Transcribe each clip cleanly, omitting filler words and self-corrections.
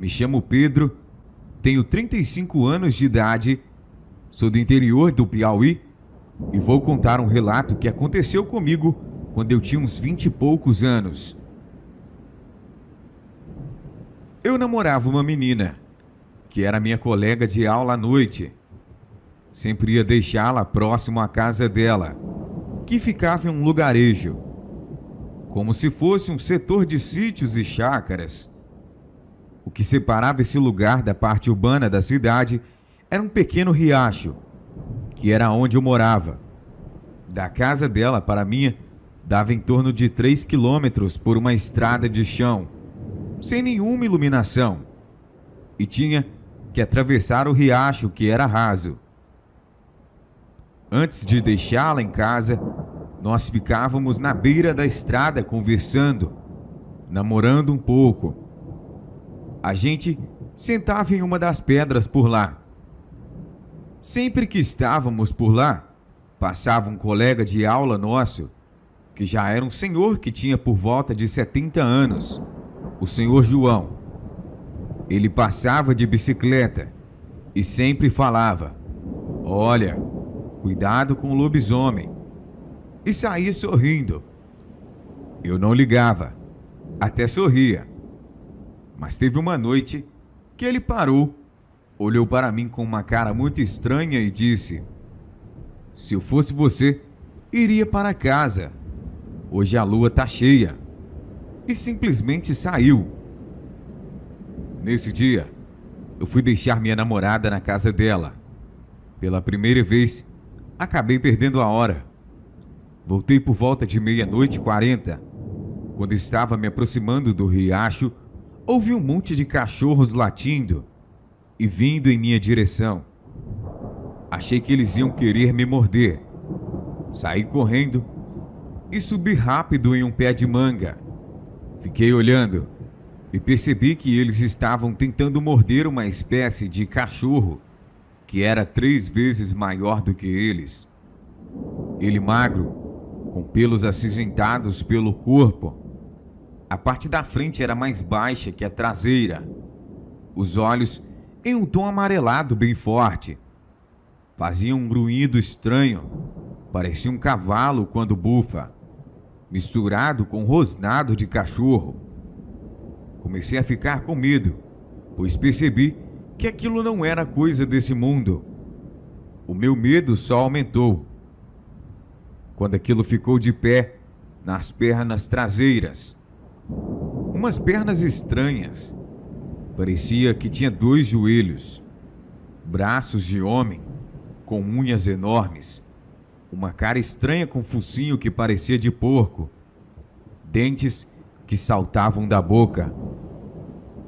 Me chamo Pedro, tenho 35 anos de idade, sou do interior do Piauí e vou contar um relato que aconteceu comigo quando eu tinha uns 20 e poucos anos. Eu namorava uma menina, que era minha colega de aula à noite. Sempre ia deixá-la próximo à casa dela, que ficava em um lugarejo, como se fosse um setor de sítios e chácaras. O que separava esse lugar da parte urbana da cidade era um pequeno riacho, que era onde eu morava. Da casa dela para a minha, dava em torno de 3 quilômetros por uma estrada de chão, sem nenhuma iluminação, e tinha que atravessar o riacho, que era raso. Antes de deixá-la em casa, nós ficávamos na beira da estrada conversando, namorando um pouco. A gente sentava em uma das pedras por lá. Sempre que estávamos por lá, passava um colega de aula nosso, que já era um senhor que tinha por volta de 70 anos, o senhor João. Ele passava de bicicleta e sempre falava: "Olha, cuidado com o lobisomem", e saía sorrindo. Eu não ligava, até sorria. Mas teve uma noite que ele parou, olhou para mim com uma cara muito estranha e disse: "Se eu fosse você, iria para casa. Hoje a lua tá cheia." E simplesmente saiu. Nesse dia, eu fui deixar minha namorada na casa dela. Pela primeira vez, acabei perdendo a hora. Voltei por volta de 00:40. Quando estava me aproximando do riacho, ouvi um monte de cachorros latindo e vindo em minha direção. Achei que eles iam querer me morder. Saí correndo e subi rápido em um pé de manga. Fiquei olhando e percebi que eles estavam tentando morder uma espécie de cachorro que era 3 vezes maior do que eles. Ele magro, com pelos acinzentados pelo corpo. A parte da frente era mais baixa que a traseira. Os olhos em um tom amarelado bem forte. Fazia um grunhido estranho. Parecia um cavalo quando bufa, misturado com rosnado de cachorro. Comecei a ficar com medo, pois percebi que aquilo não era coisa desse mundo. O meu medo só aumentou quando aquilo ficou de pé nas pernas traseiras. Umas pernas estranhas. Parecia que tinha 2 joelhos, braços de homem, com unhas enormes, uma cara estranha com focinho que parecia de porco, dentes que saltavam da boca.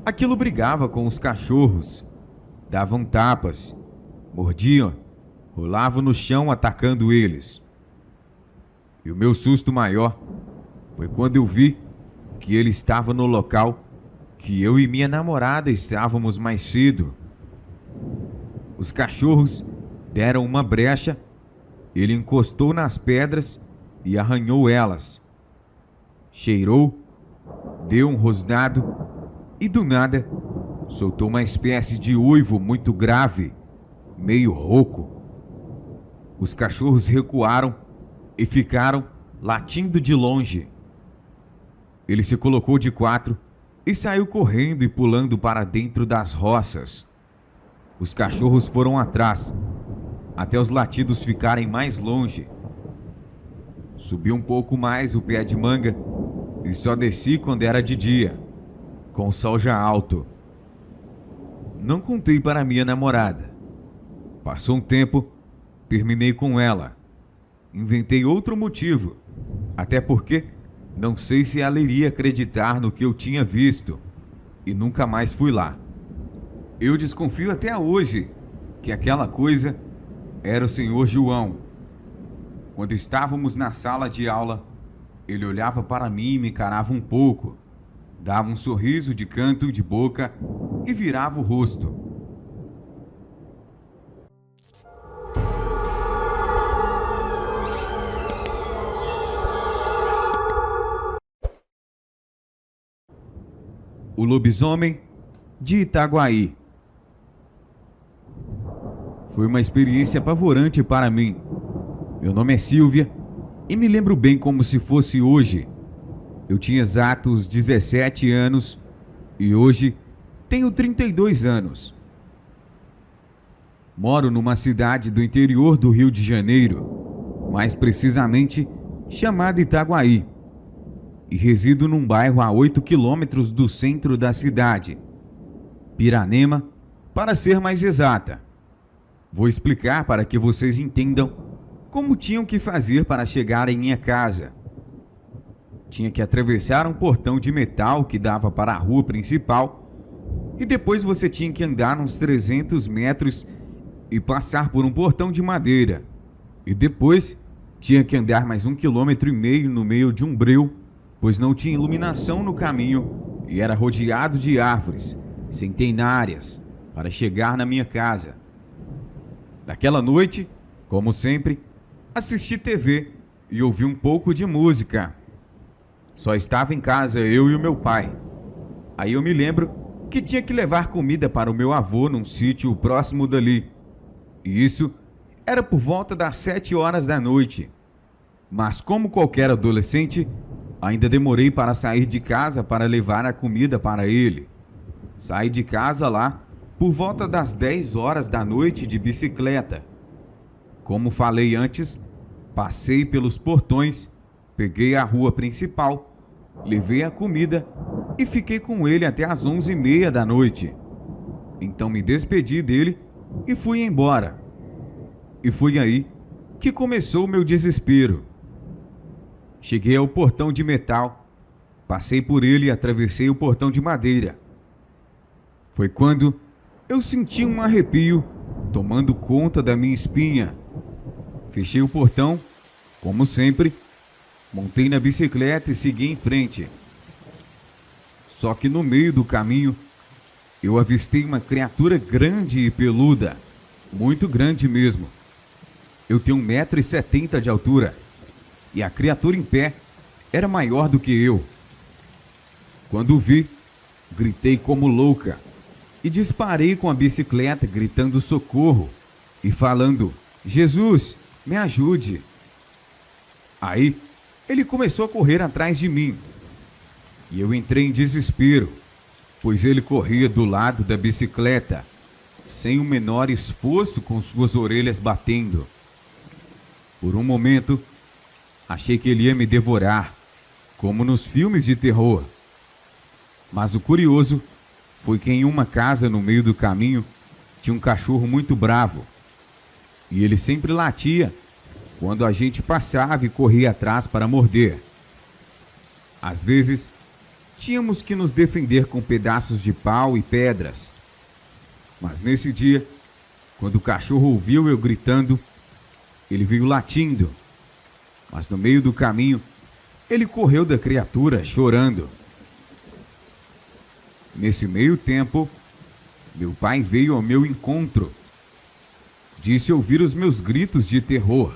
Aquilo brigava com os cachorros, davam tapas, mordiam, rolavam no chão atacando eles. E o meu susto maior foi quando eu vi que ele estava no local que eu e minha namorada estávamos mais cedo. Os cachorros deram uma brecha, ele encostou nas pedras e arranhou elas. Cheirou, deu um rosnado e do nada soltou uma espécie de uivo muito grave, meio rouco. Os cachorros recuaram e ficaram latindo de longe. Ele se colocou de 4 e saiu correndo e pulando para dentro das roças. Os cachorros foram atrás, até os latidos ficarem mais longe. Subi um pouco mais o pé de manga e só desci quando era de dia, com o sol já alto. Não contei para minha namorada. Passou um tempo, terminei com ela. Inventei outro motivo, até porque não sei se ela iria acreditar no que eu tinha visto, e nunca mais fui lá. Eu desconfio até hoje que aquela coisa era o senhor João. Quando estávamos na sala de aula, ele olhava para mim e me encarava um pouco, dava um sorriso de canto de boca e virava o rosto. O lobisomem de Itaguaí. Foi uma experiência apavorante para mim. Meu nome é Silvia e me lembro bem como se fosse hoje. Eu tinha exatos 17 anos e hoje tenho 32 anos. Moro numa cidade do interior do Rio de Janeiro, mais precisamente chamada Itaguaí, e resido num bairro a 8 quilômetros do centro da cidade, Piranema, para ser mais exata. Vou explicar para que vocês entendam como tinham que fazer para chegar em minha casa. Tinha que atravessar um portão de metal que dava para a rua principal e depois você tinha que andar uns 300 metros e passar por um portão de madeira. E depois tinha que andar mais 1,5 km no meio de um breu, pois não tinha iluminação no caminho e era rodeado de árvores centenárias para chegar na minha casa. Naquela noite, como sempre, assisti TV e ouvi um pouco de música. Só estava em casa eu e o meu pai. Aí eu me lembro que tinha que levar comida para o meu avô num sítio próximo dali. E isso era por volta das 7 horas da noite. Mas como qualquer adolescente, ainda demorei para sair de casa para levar a comida para ele. Saí de casa lá por volta das 10 horas da noite de bicicleta. Como falei antes, passei pelos portões, peguei a rua principal, levei a comida e fiquei com ele até as 11h30 da noite. Então me despedi dele e fui embora. E foi aí que começou o meu desespero. Cheguei ao portão de metal, passei por ele e atravessei o portão de madeira. Foi quando eu senti um arrepio tomando conta da minha espinha. Fechei o portão, como sempre, montei na bicicleta e segui em frente. Só que no meio do caminho, eu avistei uma criatura grande e peluda, muito grande mesmo. Eu tenho 1,70 m de altura e a criatura em pé era maior do que eu. Quando o vi, gritei como louca e disparei com a bicicleta gritando socorro e falando: Jesus, me ajude. Aí ele começou a correr atrás de mim e eu entrei em desespero, pois ele corria do lado da bicicleta, sem o menor esforço, com suas orelhas batendo. Por um momento, achei que ele ia me devorar, como nos filmes de terror. Mas o curioso foi que em uma casa no meio do caminho tinha um cachorro muito bravo. E ele sempre latia quando a gente passava e corria atrás para morder. Às vezes, tínhamos que nos defender com pedaços de pau e pedras. Mas nesse dia, quando o cachorro ouviu eu gritando, ele veio latindo. Mas no meio do caminho, ele correu da criatura chorando. Nesse meio tempo, meu pai veio ao meu encontro. Disse ouvir os meus gritos de terror.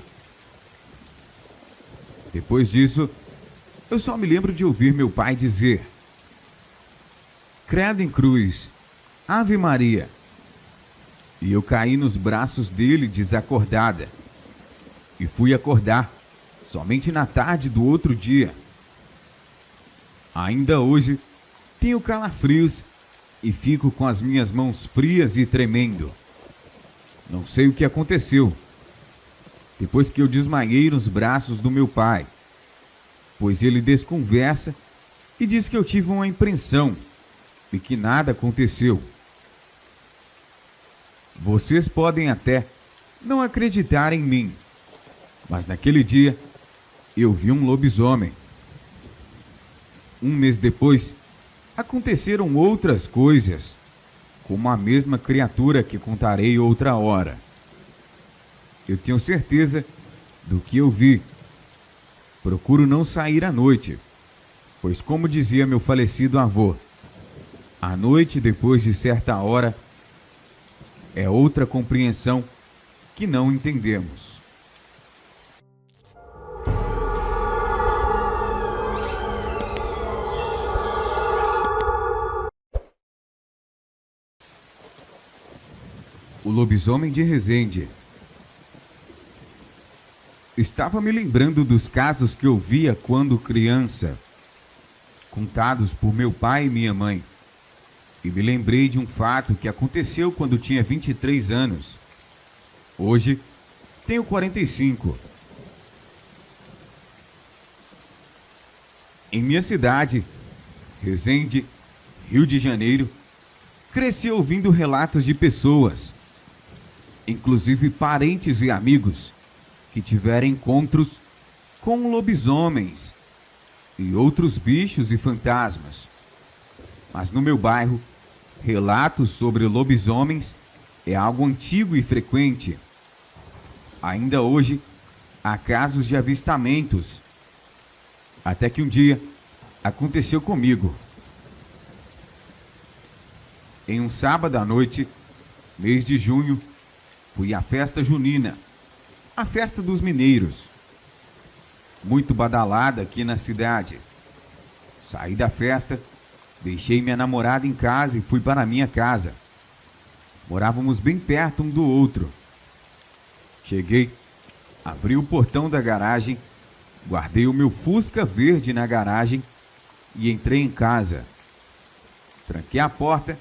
Depois disso, eu só me lembro de ouvir meu pai dizer: Credo em cruz, Ave Maria. E eu caí nos braços dele desacordada. E fui acordar somente na tarde do outro dia. Ainda hoje, tenho calafrios e fico com as minhas mãos frias e tremendo. Não sei o que aconteceu, depois que eu desmaiei nos braços do meu pai, pois ele desconversa e diz que eu tive uma impressão e que nada aconteceu. Vocês podem até não acreditar em mim, mas naquele dia eu vi um lobisomem. Um mês depois, aconteceram outras coisas, como a mesma criatura que contarei outra hora. Eu tenho certeza do que eu vi. Procuro não sair à noite, pois como dizia meu falecido avô, à noite depois de certa hora é outra compreensão que não entendemos. lobisomem de Resende. Estava me lembrando dos casos que eu via quando criança, contados por meu pai e minha mãe, e me lembrei de um fato que aconteceu quando tinha 23 anos. Hoje, tenho 45. Em minha cidade, Resende, Rio de Janeiro, cresci ouvindo relatos de pessoas, inclusive parentes e amigos, que tiveram encontros com lobisomens e outros bichos e fantasmas. Mas no meu bairro, relatos sobre lobisomens é algo antigo e frequente. Ainda hoje, há casos de avistamentos. Até que um dia, aconteceu comigo. Em um sábado à noite, mês de junho, fui à festa junina, a festa dos mineiros, muito badalada aqui na cidade. Saí da festa, deixei minha namorada em casa e fui para a minha casa. Morávamos bem perto um do outro. Cheguei, abri o portão da garagem, guardei o meu Fusca verde na garagem e entrei em casa. Tranquei a porta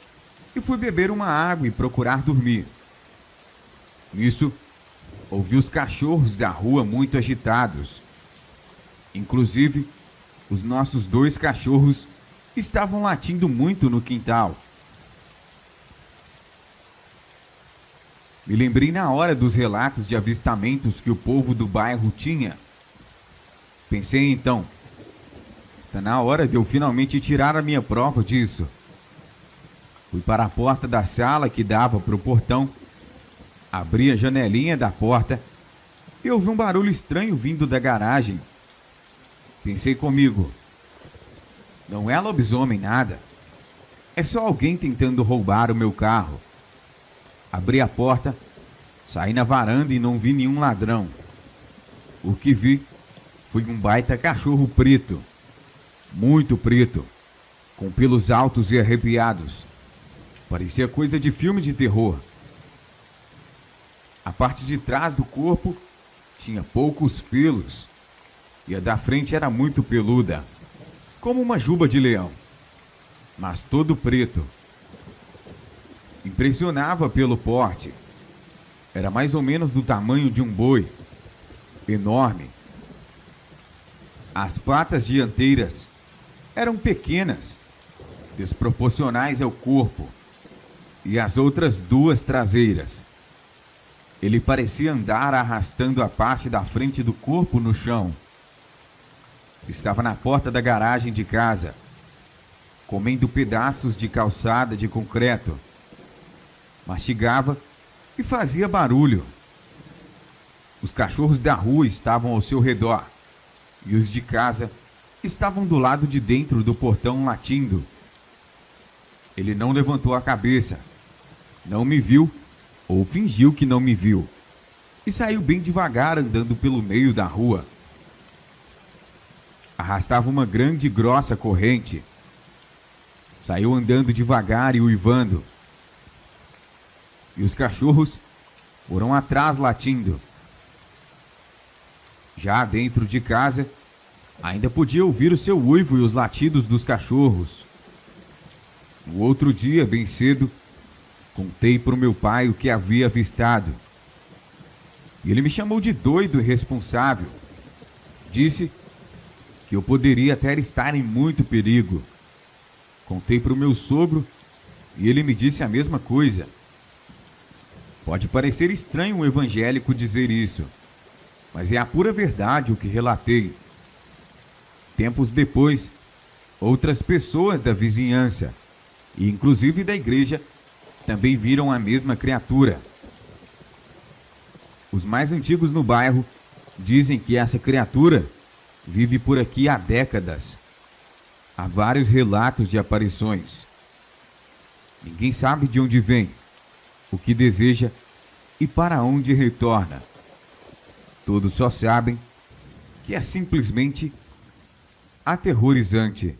e fui beber uma água e procurar dormir. Nisso, ouvi os cachorros da rua muito agitados. Inclusive, os nossos 2 cachorros estavam latindo muito no quintal. Me lembrei na hora dos relatos de avistamentos que o povo do bairro tinha. Pensei então, está na hora de eu finalmente tirar a minha prova disso. Fui para a porta da sala que dava para o portão, abri a janelinha da porta e ouvi um barulho estranho vindo da garagem. Pensei comigo, não é lobisomem nada, é só alguém tentando roubar o meu carro. Abri a porta, saí na varanda e não vi nenhum ladrão. O que vi foi um baita cachorro preto, muito preto, com pelos altos e arrepiados. Parecia coisa de filme de terror. A parte de trás do corpo tinha poucos pelos e a da frente era muito peluda, como uma juba de leão, mas todo preto. Impressionava pelo porte. Era mais ou menos do tamanho de um boi, enorme. As patas dianteiras eram pequenas, desproporcionais ao corpo, e as outras 2 traseiras. Ele parecia andar arrastando a parte da frente do corpo no chão. Estava na porta da garagem de casa, comendo pedaços de calçada de concreto. Mastigava e fazia barulho. Os cachorros da rua estavam ao seu redor e os de casa estavam do lado de dentro do portão latindo. Ele não levantou a cabeça, não me viu ou fingiu que não me viu e saiu bem devagar andando pelo meio da rua. Arrastava uma grande e grossa corrente. Saiu andando devagar e uivando. E os cachorros foram atrás latindo. Já dentro de casa, ainda podia ouvir o seu uivo e os latidos dos cachorros. No outro dia, bem cedo, contei para o meu pai o que havia avistado. E ele me chamou de doido e irresponsável. Disse que eu poderia até estar em muito perigo. Contei para o meu sogro e ele me disse a mesma coisa. Pode parecer estranho um evangélico dizer isso, mas é a pura verdade o que relatei. Tempos depois, outras pessoas da vizinhança, e inclusive da igreja, também viram a mesma criatura. Os mais antigos no bairro dizem que essa criatura vive por aqui há décadas. Há vários relatos de aparições. Ninguém sabe de onde vem, o que deseja e para onde retorna. Todos só sabem que é simplesmente aterrorizante.